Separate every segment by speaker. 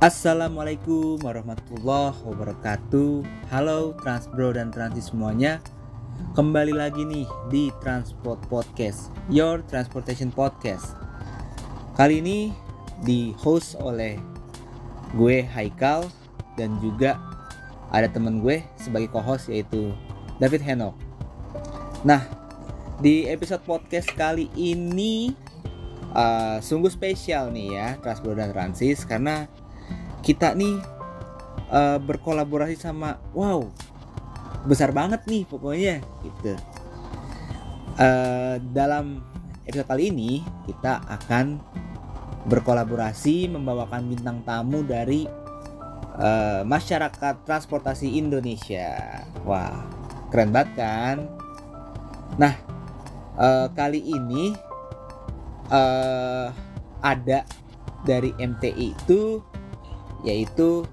Speaker 1: Assalamualaikum warahmatullahi wabarakatuh. Halo Transbro dan Transi semuanya. Kembali lagi nih di Transport Podcast, Your Transportation Podcast. Kali ini di host oleh gue Haikal dan juga ada temen gue sebagai co-host yaitu David Henok. Nah, di episode podcast kali ini sungguh spesial nih ya Transbro dan Transis, karena kita nih berkolaborasi sama besar banget nih pokoknya gitu. Dalam episode kali ini kita akan berkolaborasi membawakan bintang tamu dari masyarakat transportasi Indonesia. Wah, keren banget kan? Nah, kali ini ada dari MTI itu, yaitu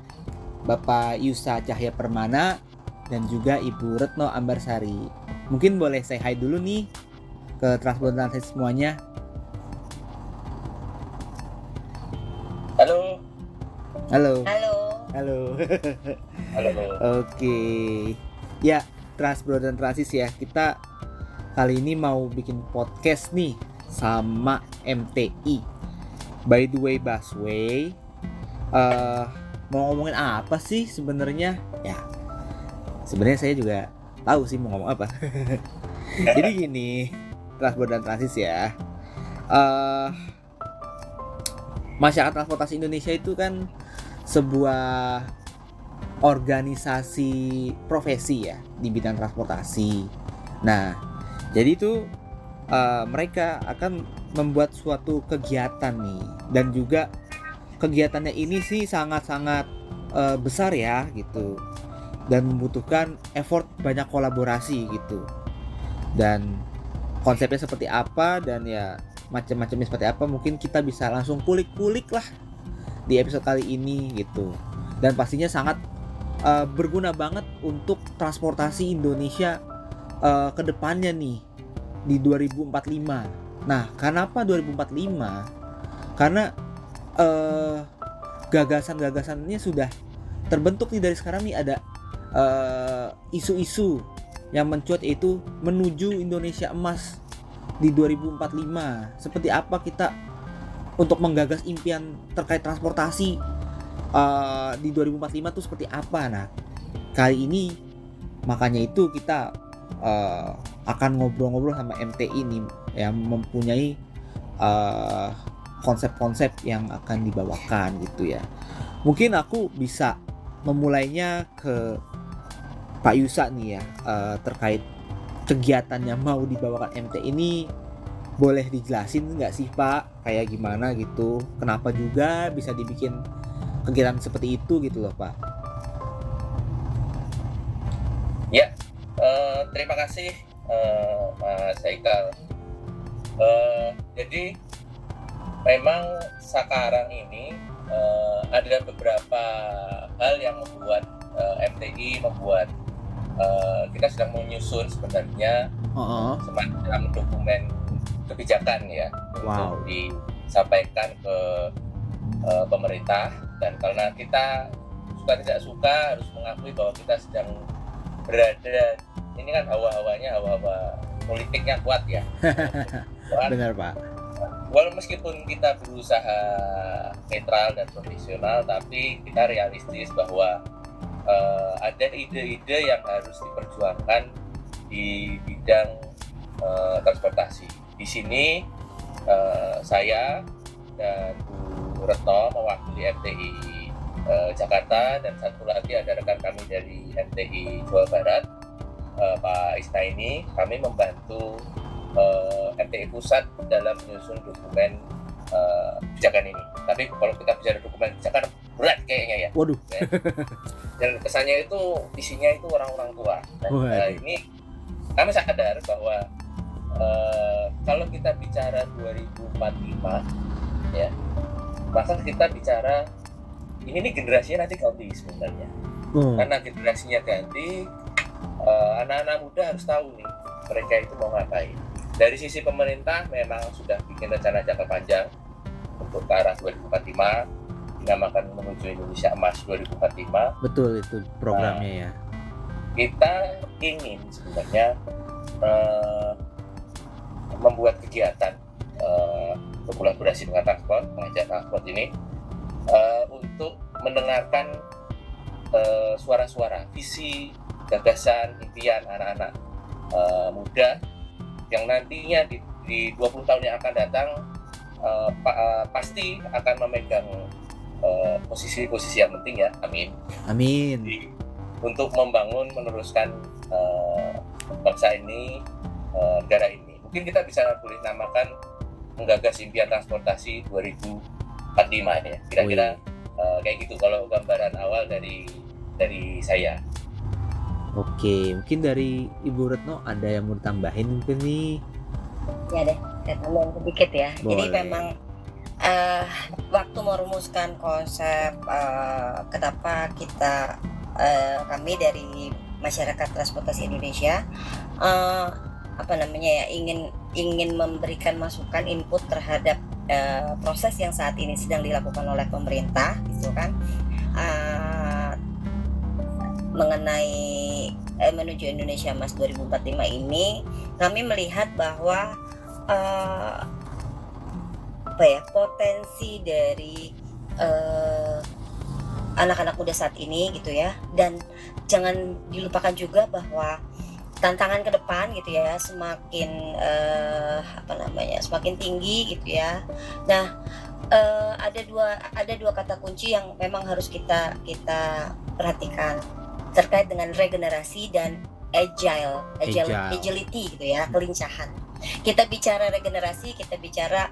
Speaker 1: Bapak Yusa Cahya Permana dan juga Ibu Retno Ambarsari. Mungkin boleh say hi dulu nih ke transportasi semuanya.
Speaker 2: Halo.
Speaker 1: Halo.
Speaker 2: Halo.
Speaker 1: Halo.
Speaker 2: Halo.
Speaker 1: Oke. Ya, Transbro dan Transis ya. Kita kali ini mau bikin podcast nih sama MTI. By the way, Busway, mau ngomongin apa sih sebenarnya? Ya, sebenarnya saya juga tahu sih mau ngomong apa. Jadi gini, Transport dan Transis ya. Masyarakat transportasi Indonesia itu kan sebuah organisasi profesi ya di bidang transportasi. Nah, jadi itu mereka akan membuat suatu kegiatan nih, dan juga kegiatannya ini sih sangat-sangat besar ya gitu, dan membutuhkan effort banyak kolaborasi gitu. Dan konsepnya seperti apa dan ya macam-macamnya seperti apa, mungkin kita bisa langsung kulik-kulik lah di episode kali ini gitu. Dan pastinya sangat berguna banget untuk transportasi Indonesia ke depannya nih di 2045. Nah, kenapa 2045? Karena gagasan-gagasannya sudah terbentuk nih dari sekarang nih. Ada isu-isu yang mencuat, yaitu menuju Indonesia emas di 2045. Seperti apa kita untuk menggagas impian terkait transportasi di 2045 tuh seperti apa? Nah, kali ini makanya itu kita akan ngobrol-ngobrol sama MTI nih yang mempunyai konsep-konsep yang akan dibawakan gitu ya. Mungkin aku bisa memulainya ke Pak Yusa nih ya, terkait kegiatan yang mau dibawakan MTI ini. Boleh dijelasin nggak sih Pak, kayak gimana gitu, kenapa juga bisa dibikin kegiatan seperti itu gitu loh Pak?
Speaker 2: Ya, terima kasih Mas Haikal. Jadi memang sekarang ini ada beberapa hal yang membuat MTI membuat kita sedang menyusun sebenarnya semacam dokumen kebijakan ya, untuk disampaikan ke pemerintah. Dan karena kita suka tidak suka harus mengakui bahwa kita sedang berada, ini kan hawa politiknya kuat ya.
Speaker 1: Benar Pak.
Speaker 2: Walau meskipun kita berusaha netral dan profesional, tapi kita realistis bahwa ada ide-ide yang harus diperjuangkan di bidang transportasi. Di sini saya dan Bu Retno mewakili MTI Jakarta, dan satu lagi ada rekan kami dari MTI Jawa Barat, Pak Isnaini. Kami membantu MTI Pusat dalam menyusun dokumen kebijakan ini. Tapi kalau kita bicara dokumen kebijakan berat kayaknya ya.
Speaker 1: Waduh.
Speaker 2: Dan kesannya itu isinya itu orang-orang tua. Nah, ini kami sadar bahwa kalau kita bicara 2045 ya, maka kita bicara ini nih generasinya nanti ganti sebenarnya. Karena generasinya ganti, anak-anak muda harus tahu nih mereka itu mau ngapain. Dari sisi pemerintah memang sudah bikin rencana jangka panjang untuk ke arah 2045. dinamakan Menuju Indonesia Emas 2045.
Speaker 1: Betul, itu programnya ya.
Speaker 2: Kita ingin sebenarnya membuat kegiatan berkolaborasi dengan transport, mengajak transport ini untuk mendengarkan suara-suara, visi, gagasan, impian anak-anak muda yang nantinya di 20 tahun yang akan datang pasti akan memegang posisi-posisi yang penting ya, amin.
Speaker 1: Amin.
Speaker 2: Untuk membangun, meneruskan bangsa ini, negara ini. Mungkin kita bisa boleh namakan menggagas impian transportasi 2045 ya. Kira-kira kayak gitu kalau gambaran awal dari saya.
Speaker 1: Oke, mungkin dari Ibu Retno ada yang mau ditambahin mungkin nih?
Speaker 3: Ya deh, saya tambahin sedikit ya.
Speaker 1: Boleh.
Speaker 3: Jadi memang waktu merumuskan konsep kenapa kita kami dari masyarakat transportasi Indonesia ingin memberikan masukan input terhadap proses yang saat ini sedang dilakukan oleh pemerintah gitu kan, mengenai Menuju Indonesia Emas 2045 ini. Kami melihat bahwa potensi dari anak-anak muda saat ini gitu ya, dan jangan dilupakan juga bahwa tantangan ke depan gitu ya semakin semakin tinggi gitu ya. Nah, ada dua kata kunci yang memang harus kita perhatikan terkait dengan regenerasi dan agility gitu ya, kelincahan. Kita bicara regenerasi, kita bicara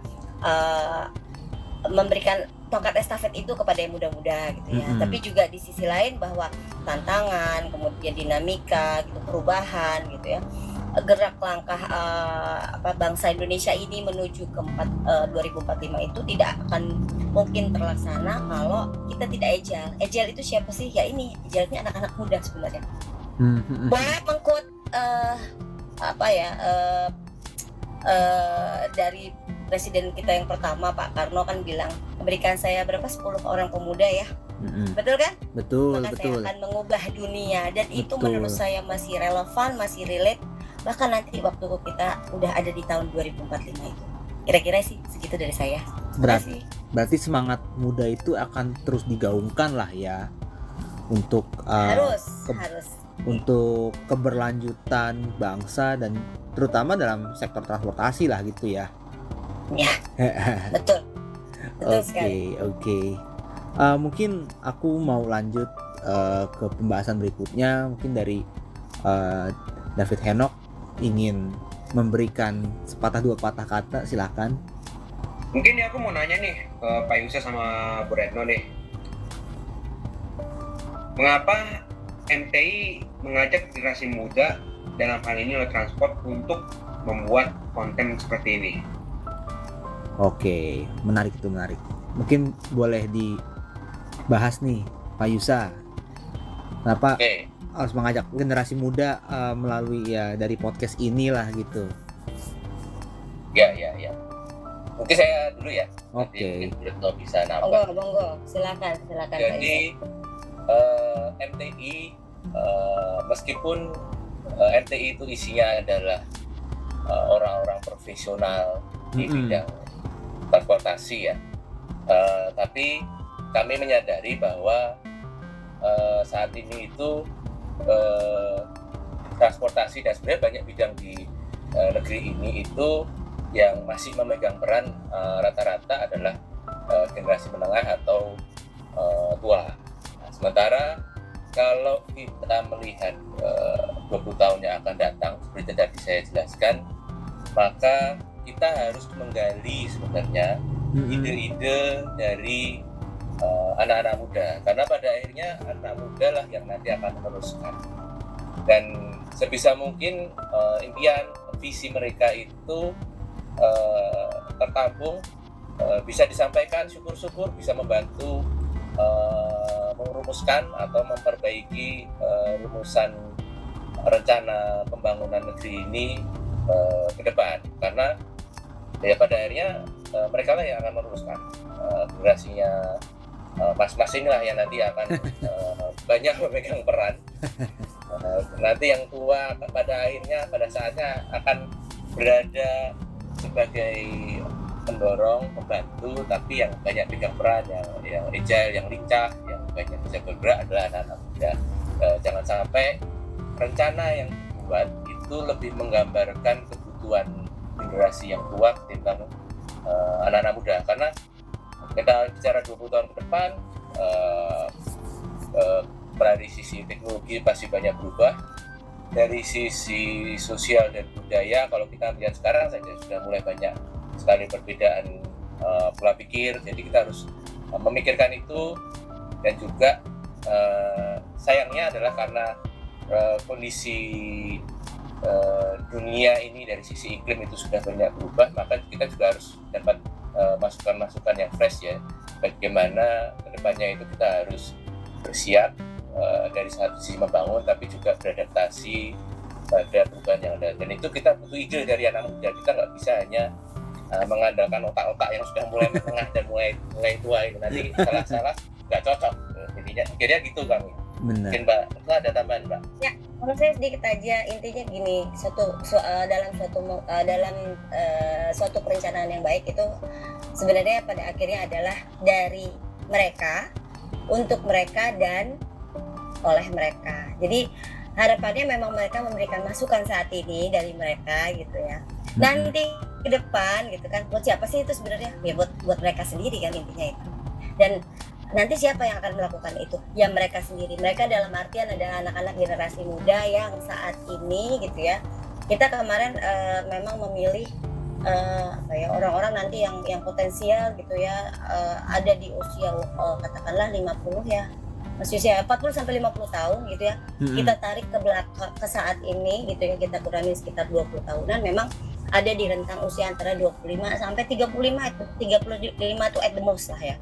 Speaker 3: memberikan tongkat estafet itu kepada yang muda-muda gitu ya. Tapi juga di sisi lain bahwa tantangan, kemudian dinamika gitu, perubahan gitu ya, gerak langkah bangsa Indonesia ini menuju ke 2045 itu tidak akan mungkin terlaksana kalau kita tidak agile. Agile itu siapa sih? Ya ini, agile-nya anak-anak muda sebenarnya. Banyak mengkut dari presiden kita yang pertama, Pak Karno kan bilang, berikan saya 10 orang pemuda ya. Betul kan?
Speaker 1: Betul.
Speaker 3: Maka saya akan mengubah dunia. Dan itu menurut saya masih relevan, masih relate. Bahkan nanti waktu kita udah ada di tahun 2045 itu. Kira-kira sih segitu dari saya.
Speaker 1: Berarti semangat muda itu akan terus digaungkan lah ya, untuk
Speaker 3: harus
Speaker 1: untuk keberlanjutan bangsa dan terutama dalam sektor transportasi lah gitu ya.
Speaker 3: Ya, betul sekali.
Speaker 1: Oke. Mungkin aku mau lanjut ke pembahasan berikutnya. Mungkin dari David Henok ingin memberikan sepatah dua patah kata, silakan.
Speaker 4: Mungkin aku mau nanya nih ke Pak Yusa sama Bu Retno nih, mengapa MTI mengajak generasi muda dalam hal ini oleh transport untuk membuat konten seperti ini?
Speaker 1: Oke, menarik. Mungkin boleh dibahas nih, Pak Yusa. Kenapa harus mengajak generasi muda melalui ya dari podcast inilah gitu?
Speaker 2: Ya. Mungkin saya dulu ya.
Speaker 1: Oke.
Speaker 2: Retno bisa nambah.
Speaker 3: Monggo, silakan.
Speaker 2: Jadi MTI meskipun MTI itu isinya adalah orang-orang profesional di bidang transportasi ya, tapi kami menyadari bahwa saat ini itu transportasi dan sebenarnya banyak bidang di negeri ini itu yang masih memegang peran rata-rata adalah generasi menengah atau tua. Nah, sementara kalau kita melihat 20 tahun yang akan datang, seperti tadi saya jelaskan, maka kita harus menggali sebenarnya ide-ide dari anak-anak muda, karena pada akhirnya anak muda lah yang nanti akan meneruskan. Dan sebisa mungkin impian, visi mereka itu tertampung, bisa disampaikan, syukur-syukur bisa membantu merumuskan atau memperbaiki rumusan rencana pembangunan negeri ini ke depan, karena ya pada akhirnya mereka lah yang akan meneruskan generasinya mas-mas inilah yang nanti akan banyak memegang peran. Nanti yang tua pada saatnya akan berada sebagai pendorong, pembantu, tapi yang banyak pegang peran, yang agile, yang lincah, yang banyak bisa bergerak adalah anak-anak muda. Jangan sampai rencana yang dibuat itu lebih menggambarkan kebutuhan generasi yang tua ketimbang anak-anak muda, karena kita bicara 20 tahun ke depan, dari sisi teknologi pasti banyak berubah, dari sisi sosial dan budaya kalau kita lihat sekarang saja sudah mulai banyak sekali perbedaan pola pikir, jadi kita harus memikirkan itu. Dan juga sayangnya adalah karena kondisi dunia ini dari sisi iklim itu sudah banyak berubah, maka kita juga harus dapat masukan-masukan yang fresh ya, bagaimana kedepannya itu kita harus bersiap dari satu sisi membangun tapi juga beradaptasi pada perubahan yang ada. Dan itu kita butuh ide dari anak muda, kita nggak bisa hanya mengandalkan otak-otak yang sudah mulai menengah dan mulai tua itu, nanti salah-salah nggak cocok. Jadinya kira-kira gitu kami.
Speaker 1: Benar.
Speaker 2: Mungkin Mbak, itu ada tambahan Mbak?
Speaker 3: Ya, kalau saya sedikit aja, intinya gini, dalam suatu perencanaan yang baik itu sebenarnya pada akhirnya adalah dari mereka, untuk mereka, dan oleh mereka. Jadi harapannya memang mereka memberikan masukan saat ini dari mereka gitu ya. Nanti ke depan gitu kan, buat siapa sih itu sebenarnya? Ya buat mereka sendiri kan intinya itu. Dan nanti siapa yang akan melakukan itu? Ya mereka sendiri. Mereka dalam artian adalah anak-anak generasi muda yang saat ini gitu ya. Kita kemarin memang memilih orang-orang nanti yang potensial gitu ya, ada di usia katakanlah 50 ya. Masih usia 40 sampai 50 tahun gitu ya. Kita tarik ke belakang ke saat ini gitu ya, kita kurangi sekitar 20 tahunan, memang ada di rentang usia antara 25 sampai 35 itu 35 itu at the most lah ya.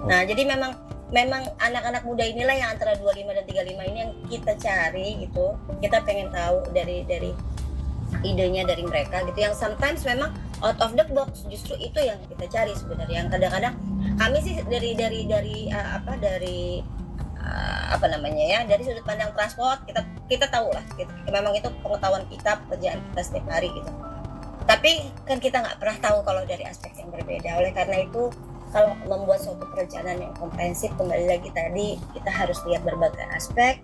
Speaker 3: Nah, jadi memang anak-anak muda inilah yang antara 25 dan 35 ini yang kita cari gitu. Kita pengen tahu dari idenya dari mereka gitu, yang sometimes memang out of the box, justru itu yang kita cari sebenarnya. Yang kadang-kadang kami sih dari dari sudut pandang transport kita tahu lah gitu. Memang itu pengetahuan kita, pekerjaan kita setiap hari gitu. Tapi kan kita nggak pernah tahu kalau dari aspek yang berbeda. Oleh karena itu, kalau membuat suatu perencanaan yang komprehensif, kembali lagi tadi kita harus lihat berbagai aspek.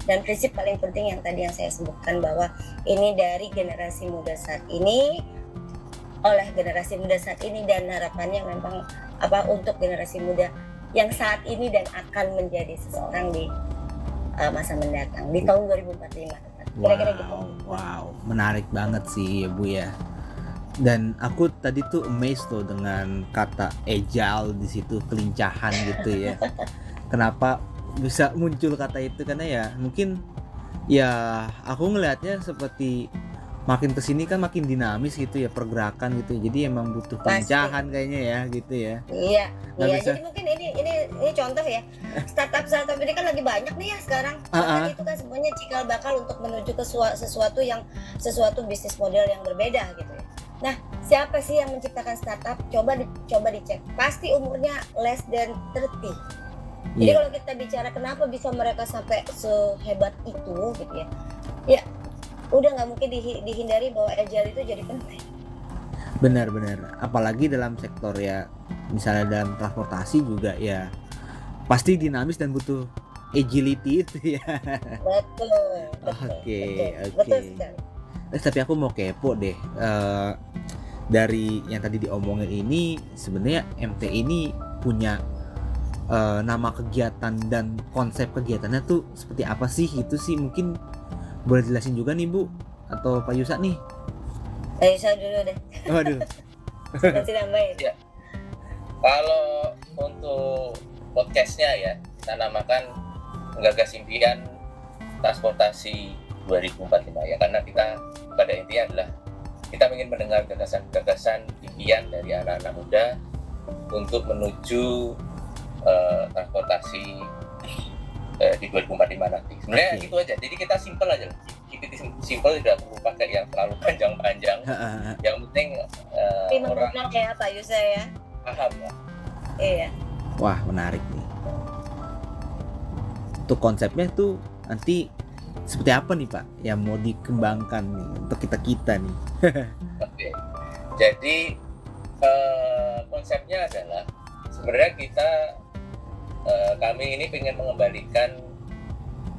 Speaker 3: Dan prinsip paling penting yang tadi yang saya sebutkan, bahwa ini dari generasi muda saat ini, oleh generasi muda saat ini, dan harapannya memang untuk generasi muda yang saat ini dan akan menjadi seseorang di masa mendatang di tahun 2045. Kira-kira gitu.
Speaker 1: Wow, menarik banget sih ya Bu ya. Dan aku tadi tuh amazed tuh dengan kata agile di situ, kelincahan gitu ya. Kenapa bisa muncul kata itu? Karena ya mungkin ya aku ngelihatnya seperti makin kesini kan makin dinamis gitu ya pergerakan gitu. Jadi emang butuh kelincahan kayaknya ya gitu ya.
Speaker 3: Iya.
Speaker 1: Bisa.
Speaker 3: Jadi mungkin ini contoh ya. Startup ini kan lagi banyak nih ya sekarang. Itu kan semuanya cikal bakal untuk menuju ke sesuatu bisnis model yang berbeda gitu ya. Nah, siapa sih yang menciptakan startup? Coba dicek. Pasti umurnya less than 30. Jadi kalau kita bicara kenapa bisa mereka sampai sehebat itu gitu ya. Ya, udah nggak mungkin dihindari bahwa agile itu jadi penting.
Speaker 1: Benar-benar. Apalagi dalam sektor ya, misalnya dalam transportasi juga ya pasti dinamis dan butuh agility itu ya.
Speaker 3: Betul.
Speaker 1: Oke.
Speaker 3: Betul sekali.
Speaker 1: Tapi aku mau kepo deh, dari yang tadi diomongin ini sebenarnya MT ini punya nama kegiatan dan konsep kegiatannya tuh seperti apa sih? Itu sih mungkin boleh jelasin juga nih Bu atau Pak Yusa nih.
Speaker 3: Pak Yusa dulu deh.
Speaker 1: Waduh.
Speaker 3: Masih nambahin.
Speaker 2: Ya. Kalau untuk podcastnya ya, kita namakan Menggagas Impian Transportasi 2045 ya, karena kita pada intinya adalah kita ingin mendengar gagasan-gagasan impian dari anak-anak muda untuk menuju transportasi di 2045 nanti. Sebenarnya gitu aja. Jadi kita simple aja. Simple, tidak perlu pakai yang terlalu panjang-panjang. Yang penting
Speaker 3: Tapi
Speaker 2: orang
Speaker 3: benar kayak Pak Yusa ya.
Speaker 2: paham ya.
Speaker 3: Iya.
Speaker 1: Wah, menarik nih. Untuk konsepnya tuh nanti seperti apa nih Pak yang mau dikembangkan nih untuk kita nih?
Speaker 2: Oke. Jadi konsepnya adalah sebenarnya kami ini ingin mengembalikan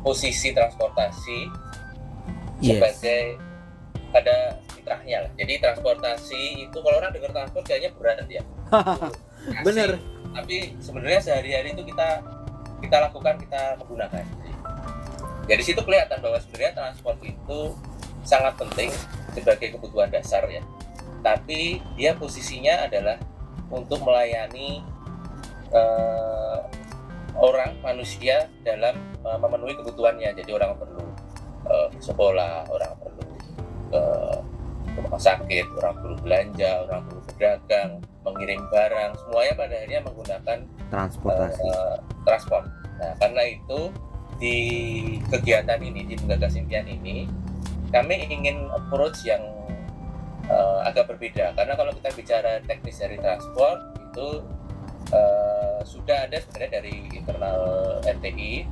Speaker 2: posisi transportasi sebagai ada fitrahnya lah. Jadi transportasi itu kalau orang dengar transport kayaknya berat ya.
Speaker 1: Bener.
Speaker 2: Tapi sebenarnya sehari-hari itu kita lakukan, kita menggunakan. Jadi situ kelihatan bahwa sebenarnya transport itu sangat penting sebagai kebutuhan dasar ya. Tapi dia posisinya adalah untuk melayani orang, manusia dalam memenuhi kebutuhannya. Jadi orang perlu sekolah, orang perlu ke rumah sakit, orang perlu belanja, orang perlu berdagang, mengirim barang, semuanya pada akhirnya menggunakan transport. Nah, karena itu di kegiatan ini, di Menggagas Impian ini, kami ingin approach yang agak berbeda. Karena kalau kita bicara teknis dari transport itu sudah ada sebenarnya dari internal RTI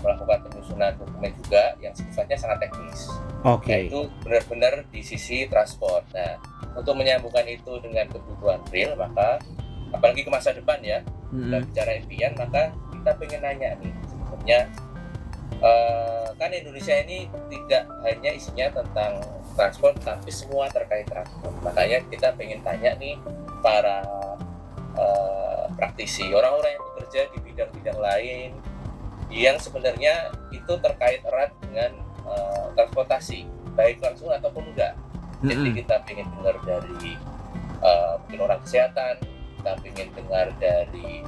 Speaker 2: melakukan penyusunan dokumen juga yang sifatnya sangat teknis. Itu benar-benar di sisi transport. Nah, untuk menyambungkan itu dengan kebutuhan real, maka apalagi ke masa depan ya, kita bicara impian, maka kita pengen nanya nih sebenarnya kan Indonesia ini tidak hanya isinya tentang transport, tapi semua terkait transport. Makanya kita pengen tanya nih para praktisi, orang-orang yang bekerja di bidang-bidang lain yang sebenarnya itu terkait erat dengan transportasi, baik langsung ataupun enggak. Jadi kita pengen dengar dari mungkin orang kesehatan, kita pengen dengar dari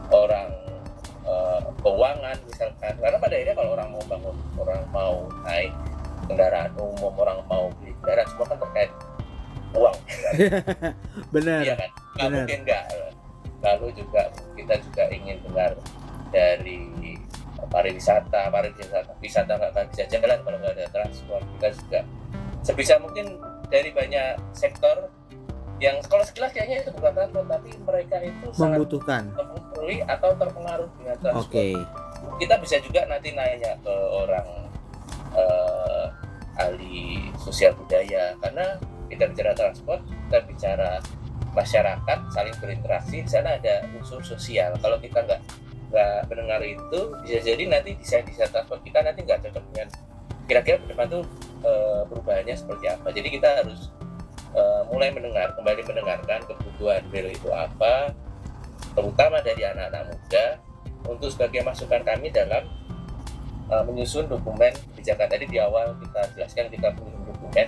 Speaker 2: orang keuangan misalkan, karena pada akhirnya kalau orang mau bangun, orang mau naik kendaraan umum, orang mau beli kendaraan, semua kan terkait uang.
Speaker 1: Benar.
Speaker 2: Iya kan? Nggak mungkin enggak. Lalu juga kita juga ingin dengar dari pariwisata nggak akan bisa jalan kalau nggak ada transport. Kita juga sebisa mungkin dari banyak sektor yang kalau sekilas kayaknya itu bukan transport, tapi mereka itu
Speaker 1: membutuhkan
Speaker 2: sangat atau terpengaruh dengan transport. Kita bisa juga nanti nanya ke orang ahli sosial budaya, karena kita bicara transport, kita bicara masyarakat saling berinteraksi, di sana ada unsur sosial. Kalau kita nggak mendengar itu, bisa jadi nanti desain transport kita nanti nggak cocok dengan kira-kira ke depan tuh perubahannya seperti apa. Jadi kita harus mulai kembali mendengarkan kebutuhan real itu apa, terutama dari anak-anak muda, untuk sebagai masukan kami dalam menyusun dokumen kebijakan. Tadi di awal kita jelaskan kita perlu dokumen.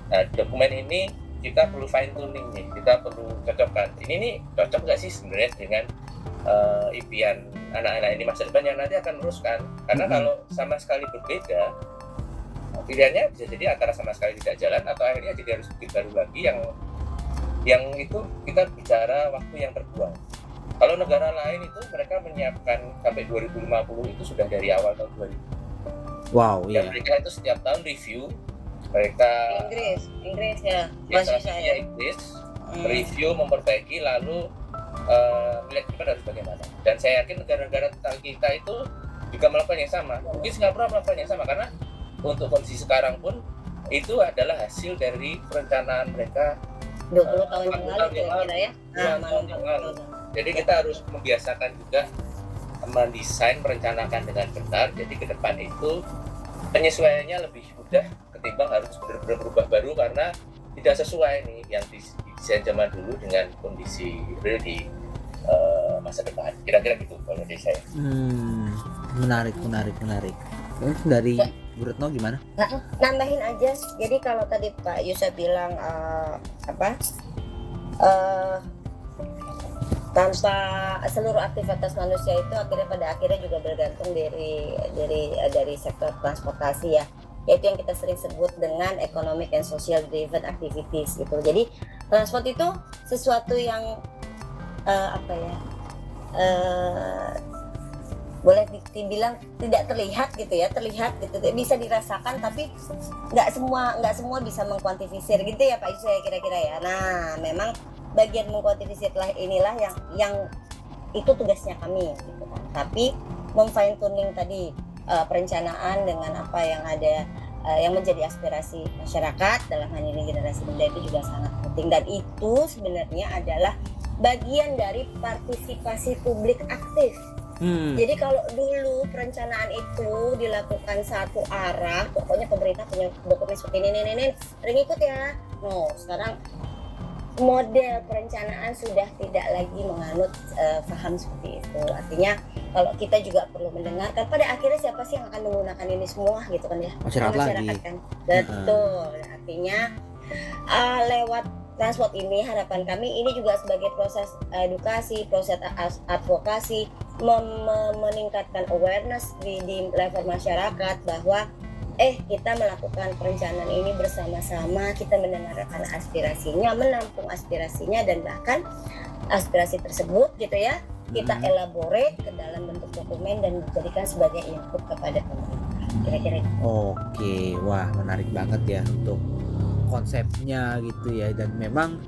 Speaker 2: Nah, dokumen ini kita perlu fine tuning nih, kita perlu cocokkan. Ini nih cocok nggak sih sebenarnya dengan impian anak-anak ini masa depan yang nanti akan meneruskan. Karena kalau sama sekali berbeda, pilihannya bisa jadi antara sama sekali tidak jalan atau akhirnya jadi harus bikin baru lagi yang itu kita bicara waktu yang terbuang. Kalau negara lain itu mereka menyiapkan sampai 2050 itu sudah dari awal tahun 2000.
Speaker 1: Wow,
Speaker 2: iya. Mereka itu setiap tahun review. Mereka
Speaker 3: Inggris ya,
Speaker 2: bahasanya Inggris, review, memperbaiki, lalu melihat kita harus bagaimana. Dan saya yakin negara-negara tetangga kita itu juga melakukan yang sama. Mungkin Singapura melakukan yang sama, karena untuk kondisi sekarang pun itu adalah hasil dari perencanaan mereka
Speaker 3: 20 tahun yang lalu kira-kira ya.
Speaker 2: Jadi kita harus membiasakan juga mendesain, merencanakan dengan benar. Jadi ke depan itu penyesuaiannya lebih mudah ketimbang harus benar-benar berubah baru, karena tidak sesuai nih yang didesain zaman dulu dengan kondisi real di masa depan. Kira-kira gitu kalau dari saya.
Speaker 1: Menarik. Dari Bu Retno gimana?
Speaker 3: Nambahin aja. Jadi kalau tadi Pak Yusuf bilang tanpa seluruh aktivitas manusia itu pada akhirnya juga bergantung dari sektor transportasi ya, yaitu yang kita sering sebut dengan economic and social driven activities gitu. Jadi transport itu sesuatu yang boleh dibilang tidak terlihat gitu, bisa dirasakan, tapi nggak semua bisa mengkuantifisir gitu ya Pak Yusuf ya kira-kira ya. Nah memang bagian mengkuantifisir inilah yang itu tugasnya kami gitu kan. Tapi memfine tuning tadi perencanaan dengan apa yang ada yang menjadi aspirasi masyarakat, dalam hal ini generasi muda, itu juga sangat penting, dan itu sebenarnya adalah bagian dari partisipasi publik aktif. Jadi kalau dulu perencanaan itu dilakukan satu arah, pokoknya pemerintah punya dokumen seperti ini sering ikut ya. No, sekarang model perencanaan sudah tidak lagi menganut paham seperti itu. Artinya kalau kita juga perlu mendengarkan, pada akhirnya siapa sih yang akan menggunakan ini semua gitu kan ya?
Speaker 1: Masyarakat
Speaker 3: kan. Betul. Artinya lewat transport ini harapan kami ini juga sebagai proses edukasi, proses advokasi, meningkatkan awareness di level masyarakat bahwa kita melakukan perencanaan ini bersama-sama, kita mendengarkan aspirasinya, menampung aspirasinya, dan bahkan aspirasi tersebut gitu ya kita elaborate ke dalam bentuk dokumen dan dijadikan sebagai input kepada pemerintah. Kira-kira gitu.
Speaker 1: Oke, wah menarik banget ya untuk konsepnya gitu ya, dan memang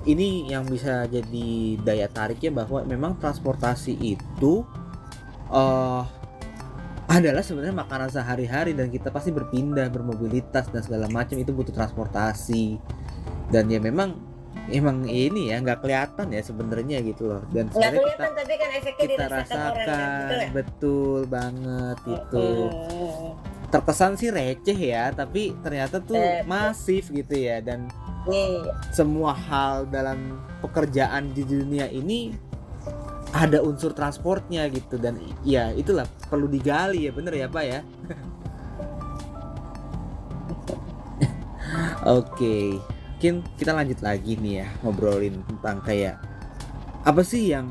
Speaker 1: ini yang bisa jadi daya tariknya bahwa memang transportasi itu adalah sebenarnya makanan sehari-hari, dan kita pasti berpindah, bermobilitas dan segala macam itu butuh transportasi, dan ya memang ini ya nggak kelihatan ya sebenarnya gitu loh, dan
Speaker 3: Nggak
Speaker 1: sebenarnya
Speaker 3: kelihatan tapi kan efeknya
Speaker 1: kita
Speaker 3: dirasakan orang, betul
Speaker 1: rasakan,
Speaker 3: ya?
Speaker 1: betul banget itu. Terkesan sih receh ya, tapi ternyata tuh masif gitu ya, dan semua hal dalam pekerjaan di dunia ini ada unsur transportnya gitu, dan ya itulah perlu digali ya, bener ya Pak ya. Oke, mungkin kita lanjut lagi nih ya, ngobrolin tentang kayak apa sih yang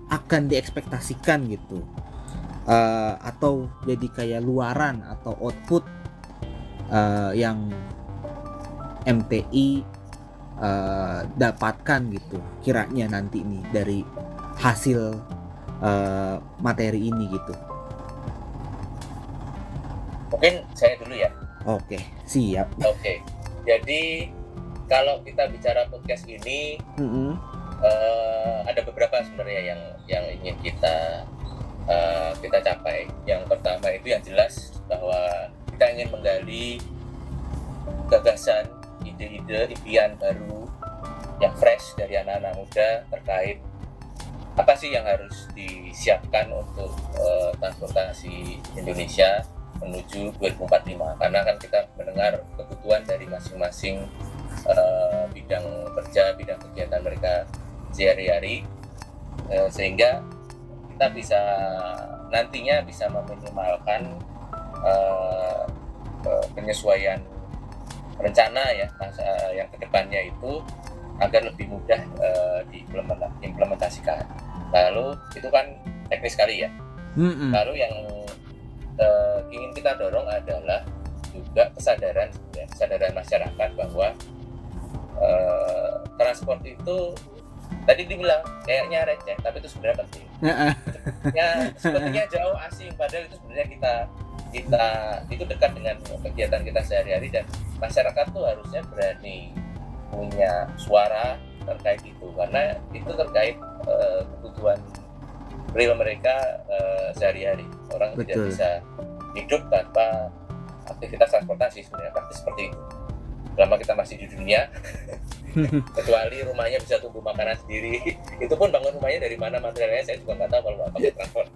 Speaker 1: akan diekspektasikan gitu, atau jadi kayak luaran atau output yang MTI dapatkan gitu kiranya nanti nih dari hasil materi ini gitu.
Speaker 2: Mungkin saya dulu ya.
Speaker 1: Oke, siap.
Speaker 2: Oke. Jadi kalau kita bicara podcast ini ada beberapa sebenarnya yang ingin kita capai. Yang pertama itu yang jelas bahwa kita ingin menggali gagasan, ide-ide, impian baru yang fresh dari anak-anak muda terkait apa sih yang harus disiapkan untuk transportasi Indonesia menuju 2045, karena kan kita mendengar kebutuhan dari masing-masing bidang kerja, bidang kegiatan mereka sehari-hari, sehingga kita bisa nantinya bisa meminimalkan penyesuaian rencana ya yang kedepannya itu agar lebih mudah diimplementasikan. Lalu itu kan teknis sekali ya. Lalu yang ingin kita dorong adalah juga kesadaran masyarakat bahwa transport itu tadi dibilang kayaknya receh, tapi itu sebenarnya penting. Ya sepertinya jauh asing, padahal itu sebenarnya kita itu dekat dengan kegiatan kita sehari-hari, dan masyarakat tuh harusnya berani punya suara terkait itu, karena itu terkait kebutuhan real mereka sehari-hari. Orang
Speaker 1: Betul.
Speaker 2: tidak bisa hidup tanpa aktivitas transportasi, sebenarnya praktis seperti itu. Selama kita masih di dunia, kecuali rumahnya bisa tumbuh makanan sendiri, itu pun bangun rumahnya dari mana materialnya saya juga nggak tahu kalau nggak pakai transport.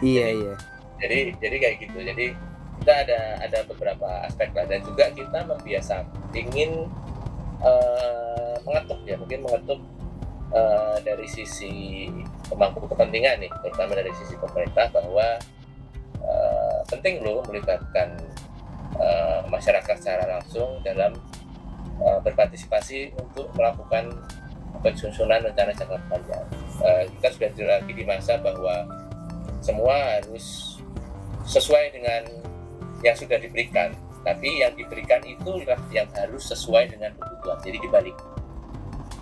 Speaker 1: Iya.
Speaker 2: Jadi kayak gitu. Jadi kita ada beberapa aspek lah, dan juga kita ingin mengetuk dari sisi pemangku kepentingan nih, terutama dari sisi pemerintah, bahwa penting loh melibatkan masyarakat secara langsung dalam berpartisipasi untuk melakukan penyusunan rencana jangka panjang. Kita sudah lagi di masa bahwa semua harus sesuai dengan yang sudah diberikan, tapi yang diberikan itu yang harus sesuai dengan kebutuhan. Jadi dibalik,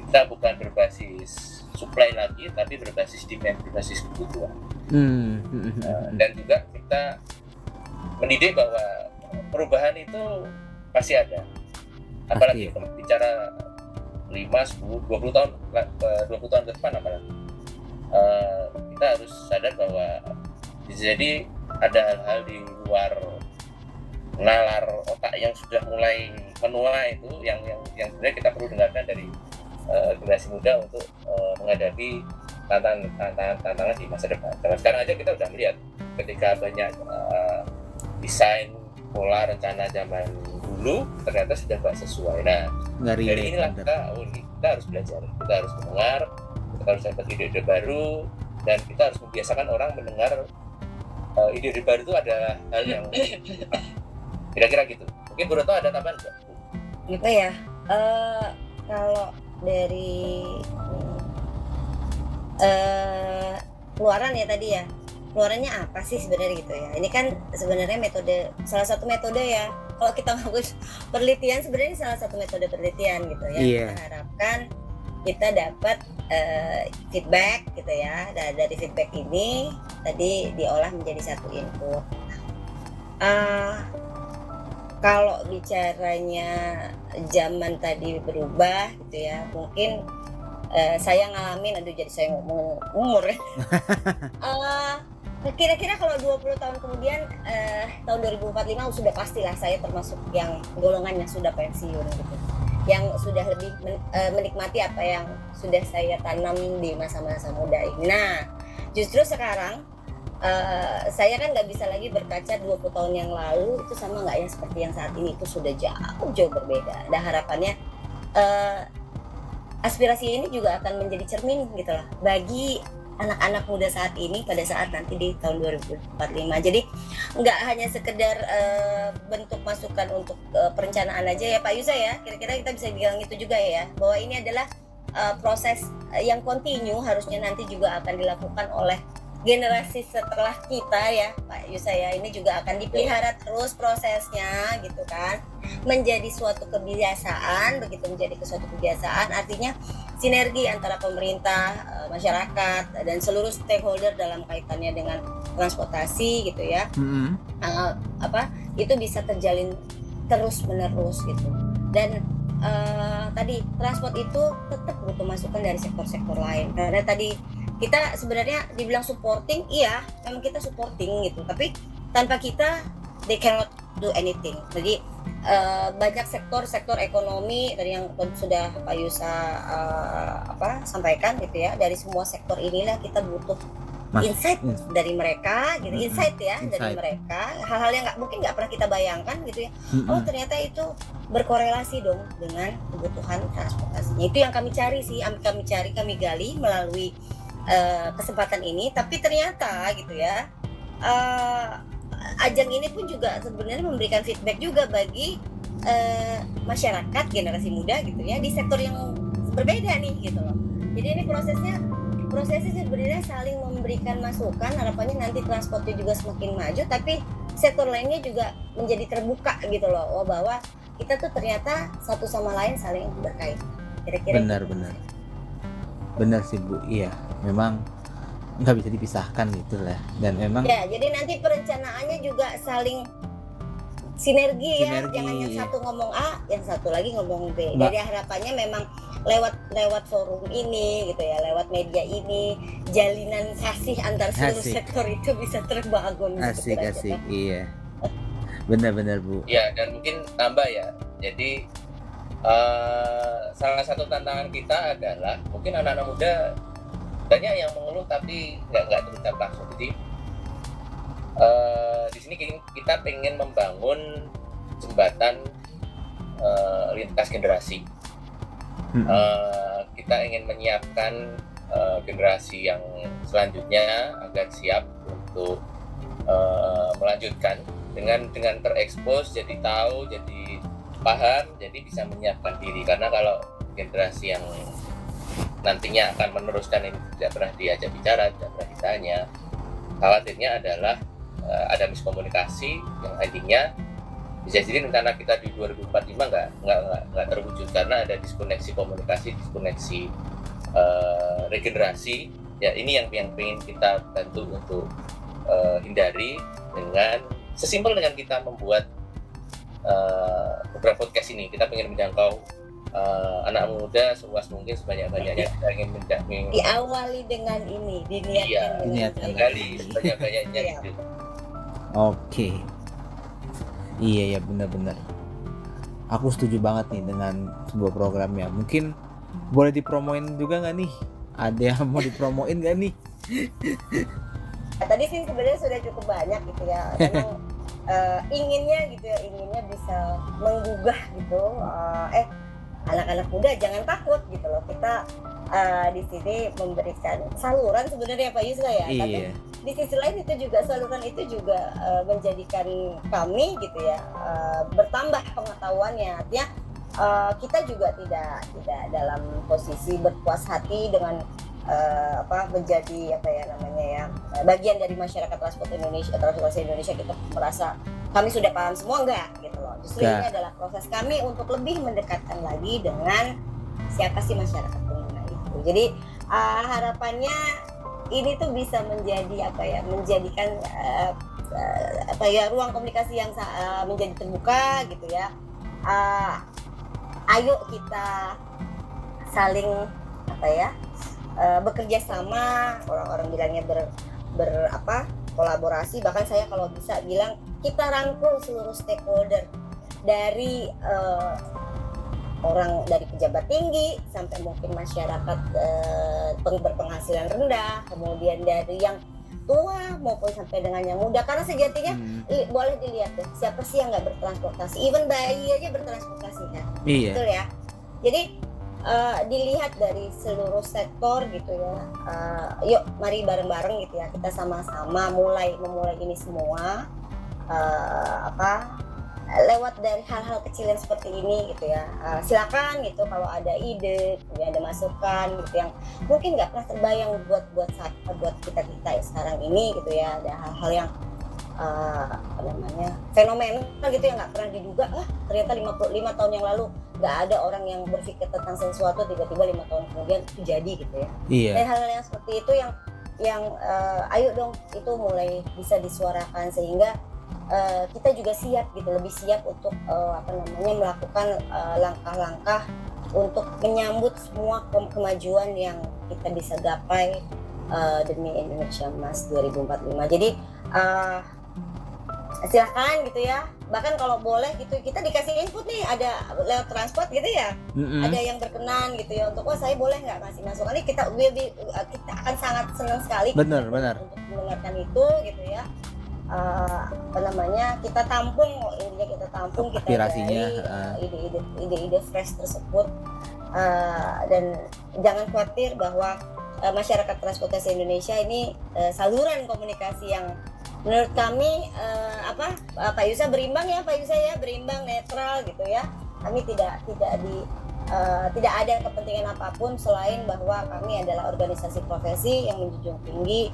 Speaker 2: kita bukan berbasis supply lagi, tapi berbasis demand, berbasis kebutuhan. Dan juga kita mendidik bahwa perubahan itu pasti ada, apalagi bicara 5, 10, 20 tahun ke depan, apalagi kita harus sadar bahwa jadi ada hal-hal di luar nalar otak yang sudah mulai menua itu yang sebenarnya kita perlu dengarkan dari generasi muda untuk menghadapi tantangan di masa depan. Karena sekarang aja kita udah melihat ketika banyak desain pola rencana zaman dulu ternyata sudah nggak sesuai. Nah, dari inilah kita harus belajar, kita harus mendengar, kita harus dapat ide-ide baru, dan kita harus membiasakan orang mendengar ide-ide baru itu adalah hal yang kira-kira gitu. Mungkin Bu Retno ada tambahan nggak?
Speaker 3: Apa ya? Kalau dari keluaran ya tadi ya, keluarannya apa sih sebenarnya gitu ya? Ini kan sebenarnya metode, salah satu metode ya. Kalau kita ngomong penelitian sebenarnya salah satu metode penelitian gitu ya.
Speaker 1: Iya.
Speaker 3: Kita harapkan kita dapat feedback gitu ya. Dan dari feedback ini tadi diolah menjadi satu input. Kalau bicaranya zaman tadi berubah gitu ya, mungkin saya ngalamin, jadi saya ngomong umur ya. Kira-kira kalau 20 tahun kemudian, tahun 2045 sudah pastilah saya termasuk yang golongan yang sudah pensiun gitu, yang sudah lebih menikmati apa yang sudah saya tanam di masa-masa muda ini. Nah, justru sekarang saya kan nggak bisa lagi berkaca 20 tahun yang lalu itu sama nggak ya seperti yang saat ini, itu sudah jauh berbeda. Dan harapannya aspirasi ini juga akan menjadi cermin gitu loh bagi anak-anak muda saat ini pada saat nanti di tahun 2045. Jadi nggak hanya sekedar bentuk masukan untuk perencanaan aja ya Pak Yusa ya, kira-kira kita bisa bilang itu juga ya, bahwa ini adalah proses yang kontinu, harusnya nanti juga akan dilakukan oleh generasi setelah kita ya Pak Yusa ya. Ini juga akan dipelihara terus prosesnya gitu kan, menjadi suatu kebiasaan. Begitu menjadi suatu kebiasaan, artinya sinergi antara pemerintah, masyarakat, dan seluruh stakeholder dalam kaitannya dengan transportasi gitu ya. Itu bisa terjalin terus menerus gitu. Dan tadi transport itu tetap butuh masukan dari sektor-sektor lain, karena tadi kita sebenarnya dibilang supporting, iya memang kita supporting gitu, tapi tanpa kita they cannot do anything. Jadi banyak sektor ekonomi tadi yang sudah Pak Yusa sampaikan gitu ya, dari semua sektor inilah kita butuh insight dari mereka gitu, insight dari mereka, hal-hal yang mungkin nggak pernah kita bayangkan gitu ya. Oh ternyata itu berkorelasi dong dengan kebutuhan transportasinya. Itu yang kami cari sih, kami gali melalui kesempatan ini. Tapi ternyata gitu ya, ajang ini pun juga sebenarnya memberikan feedback juga bagi masyarakat generasi muda gitu ya, di sektor yang berbeda nih gitu loh. Jadi ini prosesnya sebenarnya saling memberikan masukan, harapannya nanti transportnya juga semakin maju, tapi sektor lainnya juga menjadi terbuka gitu loh, bahwa kita tuh ternyata satu sama lain saling berkaitan. Kira-kira
Speaker 1: benar sih Bu, iya memang nggak bisa dipisahkan gitu lah, dan memang
Speaker 3: ya jadi nanti perencanaannya juga saling sinergi ya, jangan yang satu ngomong A, yang satu lagi ngomong B. Jadi harapannya memang lewat forum ini gitu ya, lewat media ini, jalinan kasih antar seluruh sektor itu bisa terbangun.
Speaker 1: Asik, iya. Benar Bu.
Speaker 2: Ya, dan mungkin tambah ya. Jadi salah satu tantangan kita adalah mungkin anak-anak muda banyak yang mengeluh tapi nggak terucap langsung. Jadi di sini kita pengen membangun jembatan lintas generasi. Kita ingin menyiapkan generasi yang selanjutnya agar siap untuk melanjutkan dengan terekspos, jadi tahu, jadi paham, jadi bisa menyiapkan diri. Karena kalau generasi yang nantinya akan meneruskan ini tidak pernah diajak bicara, tidak pernah ditanya, khawatirnya adalah ada miskomunikasi yang akhirnya bisa jadi rencana kita di 2045 nggak terwujud karena ada diskoneksi komunikasi, diskoneksi regenerasi. Ya ini yang ingin kita bantu untuk hindari dengan sesimpel dengan kita membuat program podcast ini. Kita ingin menjangkau anak muda seluas mungkin sebanyak-banyaknya kita ingin menjamin
Speaker 3: Diawali dengan ini, diniatkan
Speaker 1: diniatkan
Speaker 2: sekali sebanyak-banyaknya
Speaker 3: Iya.
Speaker 2: gitu.
Speaker 1: Oke. Iya ya, benar-benar. Aku setuju banget nih dengan sebuah programnya. Mungkin boleh dipromoin juga nggak nih? Ada yang mau dipromoin nggak nih?
Speaker 3: Tadi sih sebenarnya sudah cukup banyak gitu ya. Memang inginnya bisa menggugah gitu. Anak-anak muda jangan takut gitu loh. Kita di sini memberikan saluran sebenarnya Pak Yusra ya. Tapi
Speaker 1: Iya.
Speaker 3: di sisi lain itu juga saluran itu juga menjadikan kami gitu ya bertambah pengetahuannya. Artinya kita juga tidak dalam posisi berpuas hati dengan menjadi bagian dari masyarakat transportasi Indonesia kita merasa kami sudah paham semua, enggak gitu loh. Justru ini adalah proses kami untuk lebih mendekatkan lagi dengan siapa sih masyarakat pengguna itu. Jadi harapannya ini tuh bisa menjadikan ruang komunikasi yang menjadi terbuka gitu ya. Ayo kita saling bekerja sama, orang-orang bilangnya kolaborasi, bahkan saya kalau bisa bilang kita rangkul seluruh stakeholder dari orang dari pejabat tinggi sampai mungkin masyarakat berpenghasilan rendah, kemudian dari yang tua maupun sampai dengan yang muda, karena sejatinya boleh dilihat deh siapa sih yang nggak bertransportasi, even bayi aja bertransportasi kan.
Speaker 1: Iya.
Speaker 3: Betul ya. Jadi dilihat dari seluruh sektor gitu ya. Yuk mari bareng-bareng gitu ya, kita sama-sama memulai ini semua lewat dari hal-hal kecil yang seperti ini gitu ya. Silakan gitu kalau ada ide, ada masukan gitu yang mungkin nggak pernah terbayang buat kita sekarang ini gitu ya. Ada hal-hal yang fenomenal gitu yang nggak pernah diduga. Ternyata 55 tahun yang lalu nggak ada orang yang berpikir tentang sesuatu, tiba-tiba 5 tahun kemudian itu jadi gitu ya.
Speaker 1: Iya.
Speaker 3: Dan hal-hal yang seperti itu yang ayo dong itu mulai bisa disuarakan sehingga kita juga siap gitu, lebih siap untuk melakukan langkah-langkah untuk menyambut semua kemajuan yang kita bisa gapai demi Indonesia Emas 2045. Jadi silakan gitu ya, bahkan kalau boleh gitu kita dikasih input nih, ada lewat transport gitu ya, ada yang berkenan gitu ya untuk saya boleh nggak ngasih masukan, ini kita akan sangat senang sekali
Speaker 1: Benar.
Speaker 3: untuk mendengarkan itu gitu ya. Kita tampung, intinya kita tampung, kita
Speaker 1: aspirasinya,
Speaker 3: dari ide-ide fresh tersebut, dan jangan khawatir bahwa masyarakat transportasi Indonesia ini saluran komunikasi yang menurut kami Pak Yusa berimbang ya, berimbang, netral gitu ya. Kami tidak ada kepentingan apapun selain bahwa kami adalah organisasi profesi yang menjunjung tinggi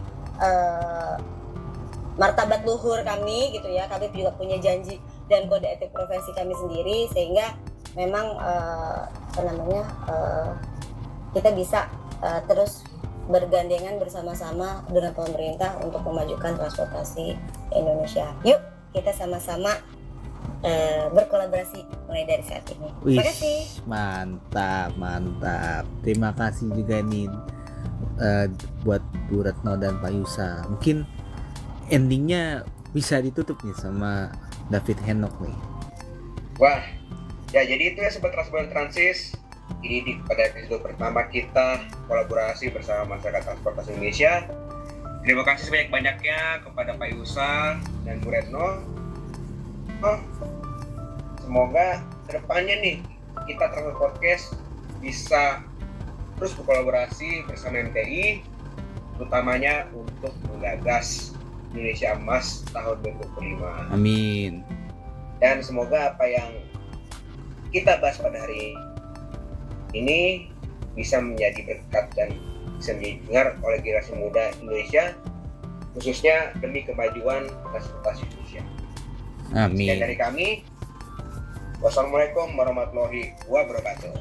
Speaker 3: martabat luhur kami gitu ya. Kami juga punya janji dan kode etik profesi kami sendiri, sehingga memang kita bisa terus bergandengan bersama-sama dengan pemerintah untuk memajukan transportasi Indonesia. Yuk kita sama-sama berkolaborasi mulai dari saat ini. Terima kasih.
Speaker 1: Mantap. Terima kasih juga nih buat Bu Retno dan Pak Yusa. Mungkin endingnya bisa ditutup nih sama David Henok nih.
Speaker 4: Wah, ya jadi itu ya Sobat Transis. Ini pada episode pertama kita kolaborasi bersama masyarakat transportasi Indonesia. Terima kasih sebanyak-banyaknya kepada Pak Yusa dan Bu Retno. Semoga kedepannya nih kita Transport Podcast bisa terus berkolaborasi bersama MTI, utamanya untuk menggagas Indonesia Emas tahun 2045.
Speaker 1: Amin.
Speaker 4: Dan semoga apa yang kita bahas pada hari ini bisa menjadi berkat dan bisa didengar oleh generasi muda Indonesia, khususnya demi kemajuan transportasi Indonesia.
Speaker 1: Amin.
Speaker 4: Sekian dari kami. Wassalamualaikum warahmatullahi wabarakatuh.